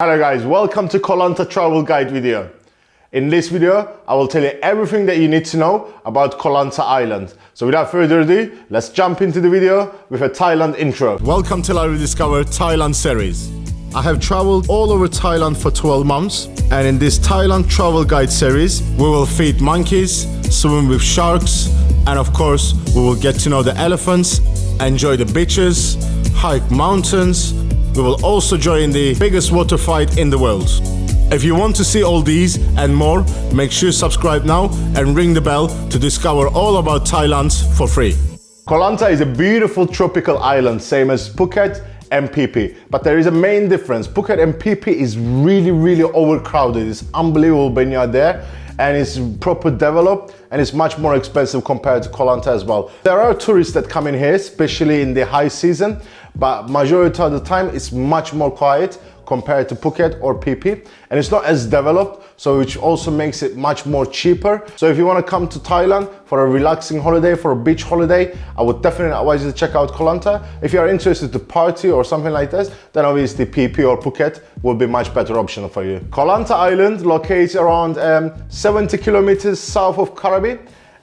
Hello guys, welcome to Koh Lanta Travel Guide video. In this video, I will tell you everything that you need to know about Koh Lanta Island. So without further ado, let's jump into the video with a Thailand intro. Welcome to our Rediscover Thailand series. I have traveled all over Thailand for 12 months, and in this Thailand travel guide series, we will feed monkeys, swim with sharks, and of course, we will get to know the elephants, enjoy the beaches, hike mountains. We will also join the biggest water fight in the world. If you want to see all these and more, make sure you subscribe now and ring the bell to discover all about Thailand for free. Koh Lanta is a beautiful tropical island, same as Phuket and Phi Phi. But there is a main difference. Phuket and Phi Phi is really overcrowded. It's unbelievable when you are there, and it's proper developed, and it's much more expensive compared to Koh Lanta as well. There are tourists that come in here, especially in the high season, but majority of the time it's much more quiet compared to Phuket or Phi Phi, and it's not as developed, so which also makes it much more cheaper. So if you want to come to Thailand for a relaxing holiday, for a beach holiday, I would definitely advise you to check out Koh Lanta. If you are interested to party or something like this, then obviously Phi Phi or Phuket will be much better option for you. Koh Lanta Island located around 70 kilometers south of Krabi,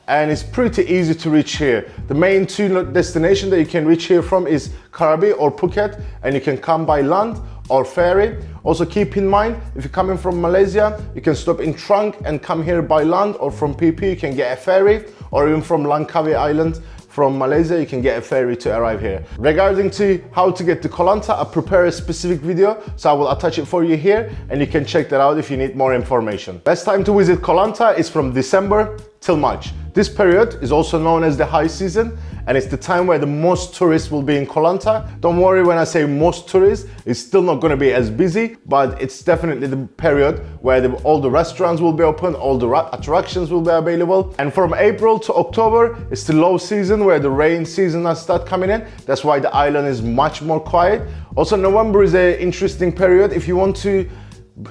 and it's pretty easy to reach here. The main two destinations that you can reach here from is Krabi or Phuket, and you can come by land or ferry. Also keep in mind, if you're coming from Malaysia, you can stop in Trunk and come here by land, or from Phi Phi you can get a ferry, or even from Langkawi Island from Malaysia you can get a ferry to arrive here. Regarding to how to get to Koh Lanta, I prepare a specific video, so I will attach it for you here, and you can check that out if you need more information. Best time to visit Koh Lanta is from December till March. This period is also known as the high season, and it's the time where the most tourists will be in Koh Lanta. Don't worry when I say most tourists, it's still not going to be as busy, but it's definitely the period where all the restaurants will be open, all the attractions will be available. And from April to October, it's the low season where the rain season has start coming in. That's why the island is much more quiet. Also, November is an interesting period. If you want to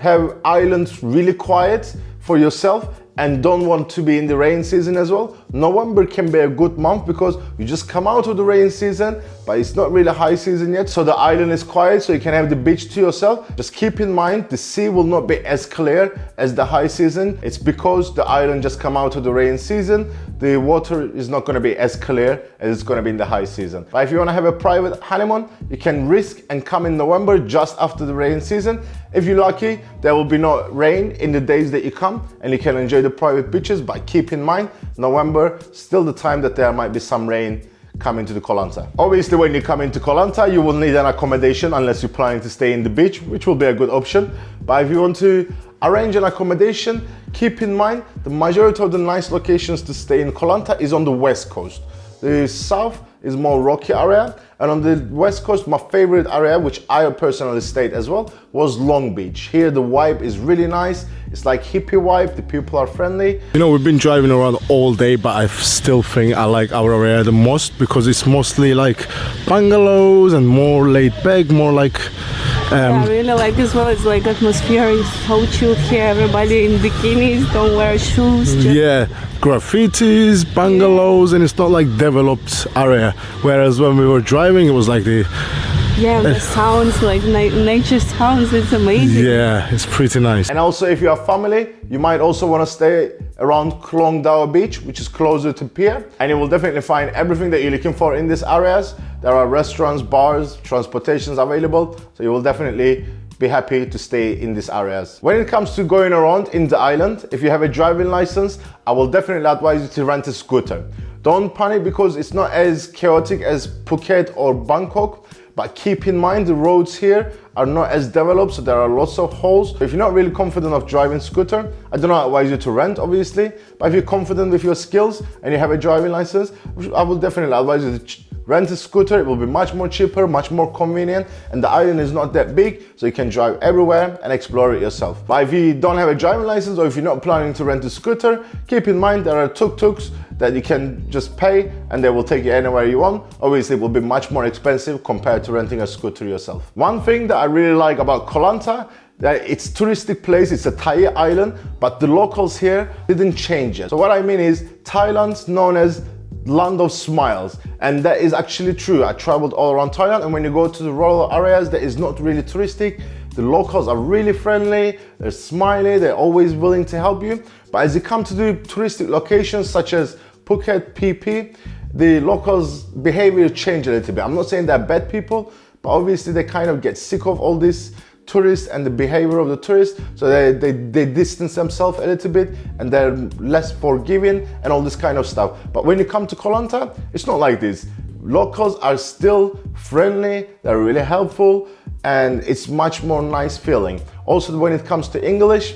have islands really quiet for yourself, and don't want to be in the rain season as well, November can be a good month because you just come out of the rain season, but it's not really high season yet, so the island is quiet, so you can have the beach to yourself. Just keep in mind, the sea will not be as clear as the high season. It's because the island just come out of the rain season, the water is not going to be as clear as it's going to be in the high season. But if you want to have a private honeymoon, you can risk and come in November just after the rain season. If you're lucky, there will be no rain in the days that you come, and you can enjoy the private beaches. But keep in mind, November still the time that there might be some rain coming to the Koh Lanta. Obviously, when you come into Koh Lanta, you will need an accommodation unless you're planning to stay in the beach, which will be a good option. But if you want to arrange an accommodation, keep in mind the majority of the nice locations to stay in Koh Lanta is on the west coast. The south is more rocky area, and on the west coast, my favorite area, which I personally stayed as well, was Long Beach. Here the vibe is really nice. It's like hippie vibe, the people are friendly. You know, we've been driving around all day, but I still think I like our area the most because it's mostly like bungalows and more laid back, more like I really like this one. It's like atmosphere is so chill here. Everybody in bikinis, don't wear shoes. Yeah, graffitis, bungalows, and it's not like developed area. Whereas when we were driving, it was like the the sounds, like nature sounds. It's amazing. Yeah, it's pretty nice. And also, if you have family, you might also want to stay around Klong Dao Beach, which is closer to pier, and you will definitely find everything that you're looking for in these areas. There are restaurants, bars, transportations available, so you will definitely be happy to stay in these areas. When it comes to going around in the island, if you have a driving license, I will definitely advise you to rent a scooter. Don't panic because it's not as chaotic as Phuket or Bangkok, but keep in mind the roads here are not as developed, so there are lots of holes. If you're not really confident of driving scooter, I do not advise you to rent, obviously, but if you're confident with your skills and you have a driving license, I will definitely advise you to rent a scooter. It will be much more cheaper, much more convenient, and the island is not that big, so you can drive everywhere and explore it yourself. But if you don't have a driving license, or if you're not planning to rent a scooter, keep in mind there are tuk-tuks that you can just pay and they will take you anywhere you want. Obviously, it will be much more expensive compared to renting a scooter yourself. One thing that I really like about Koh Lanta, that it's touristic place, it's a Thai island, but the locals here didn't change it. So what I mean is, Thailand's known as land of smiles, and that is actually true. I traveled all around Thailand, and when you go to the rural areas that is not really touristic, The locals are really friendly, they're smiley, they're always willing to help you. But as you come to the touristic locations such as Phuket, PP, the locals' behavior change a little bit. I'm not saying they're bad people, but obviously they kind of get sick of all this tourists and the behavior of the tourists, so they distance themselves a little bit and they're less forgiving and all this kind of stuff. But when you come to Koh Lanta, it's not like this. Locals are still friendly, they're really helpful, and it's much more nice feeling. Also, when it comes to English,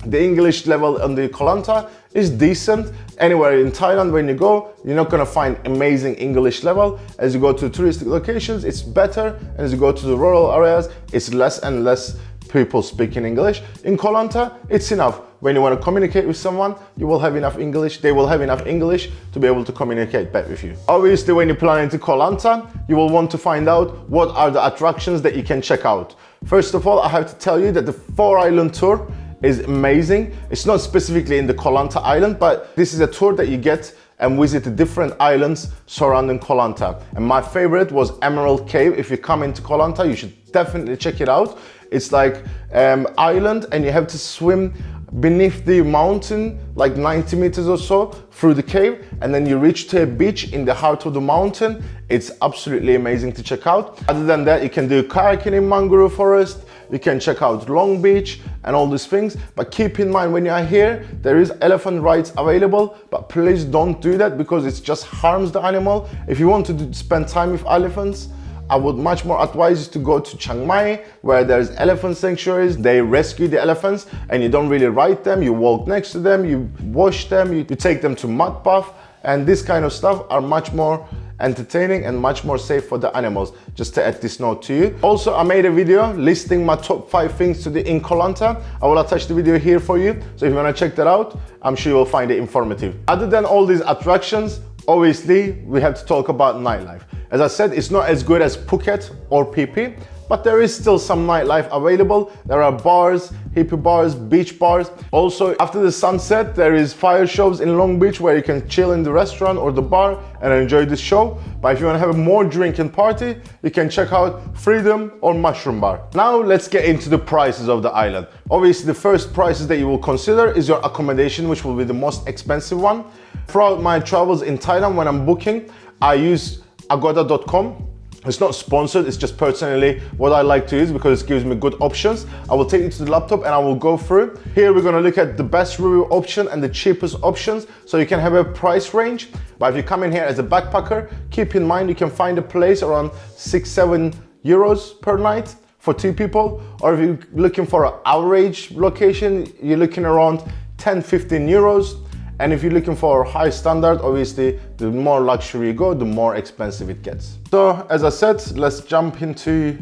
the English level on the Koh Lanta is decent. Anywhere in Thailand, when you go, you're not gonna find amazing English level. As you go to touristic locations, it's better. And as you go to the rural areas, it's less and less people speaking English. In Koh Lanta, it's enough. When you want to communicate with someone, you will have enough English. They will have enough English to be able to communicate back with you. Obviously, when you're planning to Koh Lanta, you will want to find out what are the attractions that you can check out. First of all, I have to tell you that the 4-island tour is amazing. It's not specifically in the Koh Lanta island, but this is a tour that you get and visit the different islands surrounding Koh Lanta. And my favorite was Emerald Cave. If you come into Koh Lanta, you should definitely check it out. It's like island, and you have to swim beneath the mountain, like 90 meters or so through the cave, and then you reach to a beach in the heart of the mountain. It's absolutely amazing to check out. Other than that, you can do kayaking in mangrove forest, you can check out Long Beach and all these things. But keep in mind, when you are here, there is elephant rides available, but please don't do that because it just harms the animal. If you want to spend time with elephants, I would much more advise you to go to Chiang Mai, where there's elephant sanctuaries. They rescue the elephants and you don't really ride them. You walk next to them, you wash them, you take them to mud bath, and this kind of stuff are much more entertaining and much more safe for the animals. Just to add this note to you. Also, I made a video listing my top 5 things to do in Koh Lanta. I will attach the video here for you. So if you want to check that out, I'm sure you'll find it informative. Other than all these attractions, obviously, we have to talk about nightlife. As I said, it's not as good as Phuket or PP, but there is still some nightlife available. There are bars, hippie bars, beach bars. Also, after the sunset, there is fire shows in Long Beach where you can chill in the restaurant or the bar and enjoy the show. But if you want to have a more drinking party, you can check out Freedom or Mushroom Bar. Now let's get into the prices of the island. Obviously, the first prices that you will consider is your accommodation, which will be the most expensive one. Throughout my travels in Thailand, when I'm booking, I use Agoda.com. It's not sponsored, it's just personally what I like to use because it gives me good options. I will take it to the laptop and I will go through. Here we're gonna look at the best review option and the cheapest options so you can have a price range. But if you come in here as a backpacker, keep in mind you can find a place around 6-7 euros per night for 2 people. Or if you're looking for an average location, you're looking around 10-15 euros. And if you're looking for high standard, obviously, the more luxury you go, the more expensive it gets. So as I said, let's jump into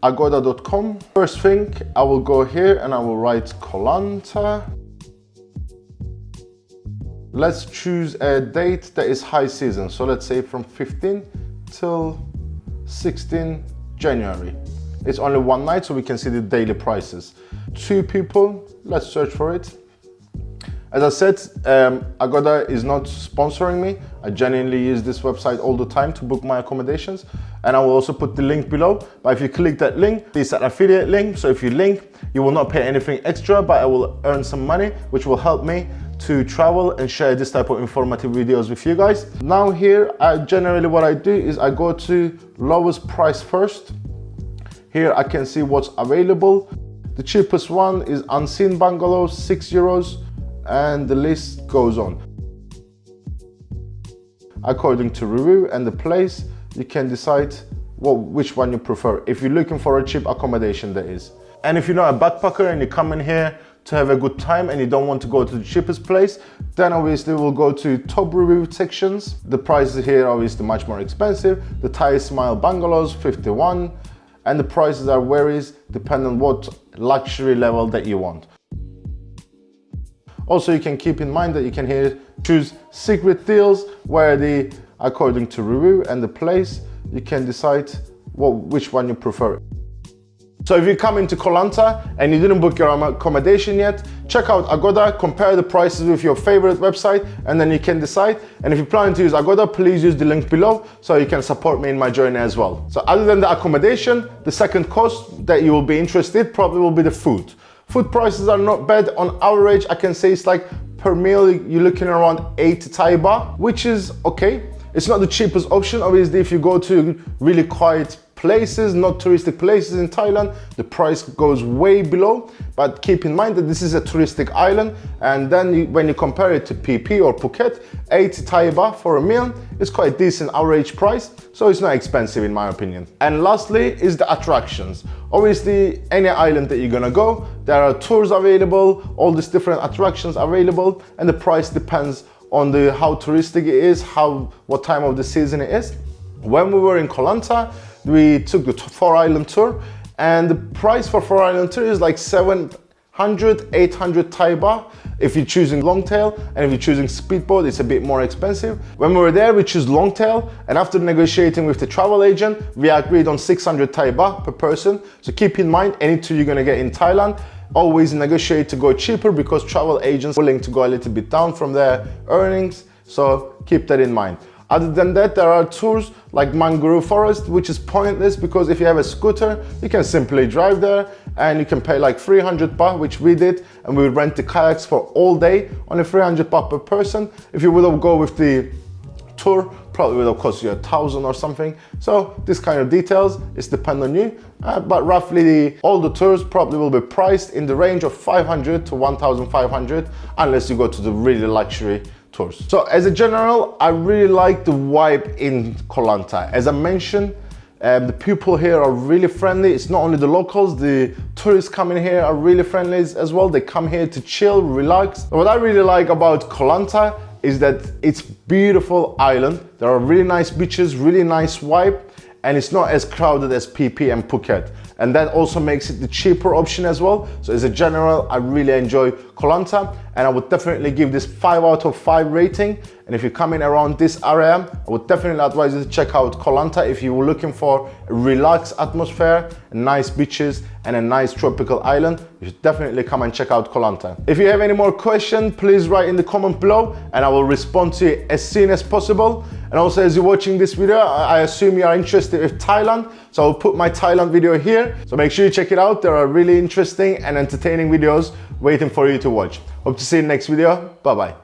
agoda.com. First thing, I will go here and I will write Koh Lanta. Let's choose a date that is high season. So let's say from 15 till 16 January. It's only one night, so we can see the daily prices. 2 people, let's search for it. As I said, Agoda is not sponsoring me. I genuinely use this website all the time to book my accommodations. And I will also put the link below. But if you click that link, it's an affiliate link. So if you link, you will not pay anything extra, but I will earn some money, which will help me to travel and share this type of informative videos with you guys. Now here, generally what I do is I go to lowest price first. Here I can see what's available. The cheapest one is Unseen Bungalow, 6 euros. And the list goes on. According to review and the place, you can decide which one you prefer. If you're looking for a cheap accommodation, that is. And if you're not a backpacker and you come in here to have a good time and you don't want to go to the cheapest place, then obviously we'll go to top review sections. The prices here are obviously much more expensive. The Thai Smile Bungalows, 51. And the prices are varies depending on what luxury level that you want. Also, you can keep in mind that you can here choose secret deals where according to review and the place, you can decide which one you prefer. So if you come into Koh Lanta and you didn't book your accommodation yet, check out Agoda, compare the prices with your favorite website, and then you can decide. And if you plan to use Agoda, please use the link below so you can support me in my journey as well. So other than the accommodation, the second cost that you will be interested probably will be the food. Food prices are not bad. On average, I can say it's like per meal, you're looking around 80 Thai baht, which is okay. It's not the cheapest option. Obviously, if you go to really quiet places, not touristic places in Thailand, the price goes way below. But keep in mind that this is a touristic island, and then when you compare it to PP or Phuket, 80 Thai baht for a meal is quite a decent average price, so it's not expensive in my opinion. And lastly is the attractions. Obviously, any island that you're gonna go, there are tours available, all these different attractions available, and the price depends on how touristic it is, what time of the season it is. When we were in Koh Lanta, we took the 4-island tour, and the price for 4-island tour is like 700, 800 Thai baht if you're choosing longtail, and if you're choosing speedboat, it's a bit more expensive. When we were there, we chose longtail, and after negotiating with the travel agent, we agreed on 600 Thai baht per person. So keep in mind, any tour you're gonna get in Thailand, always negotiate to go cheaper because travel agents are willing to go a little bit down from their earnings. So keep that in mind. Other than that, there are tours like mangrove forest, which is pointless because if you have a scooter, you can simply drive there and you can pay like 300 baht, which we did, and we would rent the kayaks for all day, only 300 baht per person. If you would have go with the tour, probably would have cost you 1,000 or something. So this kind of details, it's depend on you, but roughly all the tours probably will be priced in the range of 500 to 1,500 unless you go to the really luxury tours. So as a general, I really like the vibe in Koh Lanta. As I mentioned, the people here are really friendly. It's not only the locals, the tourists coming here are really friendly as well. They come here to chill, relax. What I really like about Koh Lanta is that it's beautiful island. There are really nice beaches, really nice vibe, and it's not as crowded as PP and Phuket. And that also makes it the cheaper option as well. So as a general, I really enjoy Koh Lanta, and I would definitely give this 5 out of 5 rating. And if you're coming around this area, I would definitely advise you to check out Koh Lanta if you were looking for a relaxed atmosphere, nice beaches, and a nice tropical island. You should definitely come and check out Koh Lanta. If you have any more questions, please write in the comment below, and I will respond to you as soon as possible. And also, as you're watching this video, I assume you are interested in Thailand, so I'll put my Thailand video here. So make sure you check it out. There are really interesting and entertaining videos waiting for you to watch. Hope to see you in the next video. Bye bye.